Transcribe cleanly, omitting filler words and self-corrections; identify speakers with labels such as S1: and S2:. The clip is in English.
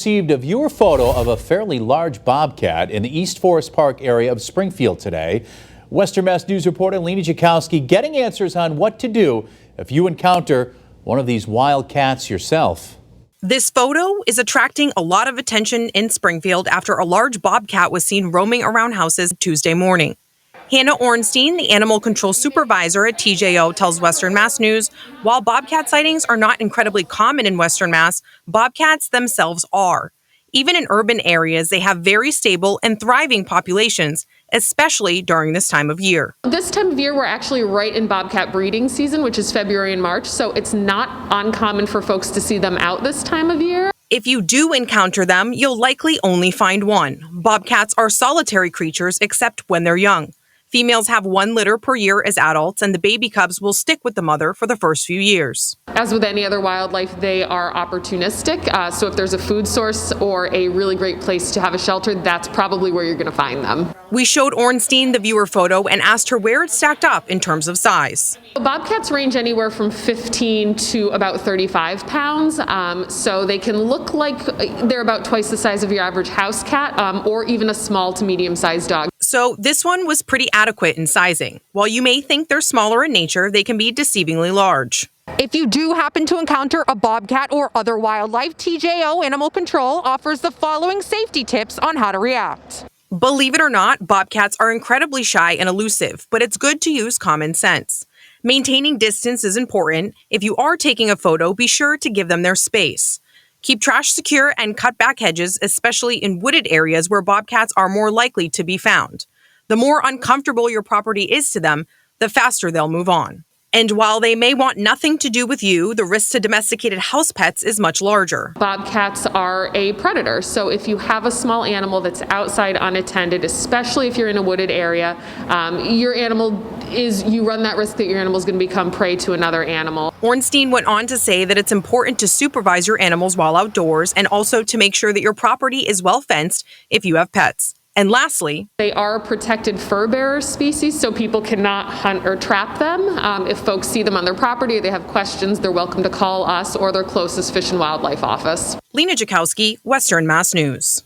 S1: Received a viewer photo of a fairly large bobcat in the East Forest Park area of Springfield today. Western Mass News reporter Lena Jakowski getting answers on what to do if you encounter one of these wild cats yourself.
S2: This photo is attracting a lot of attention in Springfield after a large bobcat was seen roaming around houses Tuesday morning. Hannah Ornstein, the animal control supervisor at TJO, tells Western Mass News, while bobcat sightings are not incredibly common in Western Mass, bobcats themselves are. Even in urban areas, they have very stable and thriving populations, especially during this time of year.
S3: This time of year, we're actually right in bobcat breeding season, which is February and March, so it's not uncommon for folks to see them out this time of year.
S2: If you do encounter them, you'll likely only find one. Bobcats are solitary creatures except when they're young. Females have one litter per year as adults, and the baby cubs will stick with the mother for the first few years.
S3: As with any other wildlife, they are opportunistic. So if there's a food source or a really great place to have a shelter, that's probably where you're going to find them.
S2: We showed Ornstein the viewer photo and asked her where it stacked up in terms of size.
S3: Bobcats range anywhere from 15 to about 35 pounds. So they can look like they're about twice the size of your average house cat, or even a small to medium-sized dog.
S2: So this one was pretty adequate in sizing. While you may think they're smaller in nature, they can be deceivingly large.
S4: If you do happen to encounter a bobcat or other wildlife, TJO Animal Control offers the following safety tips on how to react.
S2: Believe it or not, bobcats are incredibly shy and elusive, but it's good to use common sense. Maintaining distance is important. If you are taking a photo, be sure to give them their space. Keep trash secure and cut back hedges, especially in wooded areas where bobcats are more likely to be found. The more uncomfortable your property is to them, the faster they'll move on. And while they may want nothing to do with you, the risk to domesticated house pets is much larger.
S3: Bobcats are a predator, so if you have a small animal that's outside unattended, especially if you're in a wooded area, you run that risk that your animal is going to become prey to another animal.
S2: Ornstein went on to say that it's important to supervise your animals while outdoors and also to make sure that your property is well fenced if you have pets. And lastly,
S3: they are protected fur bearer species, so people cannot hunt or trap them. If folks see them on their property or they have questions, they're welcome to call us or their closest Fish and Wildlife office.
S2: Lena Jakowski, Western Mass News.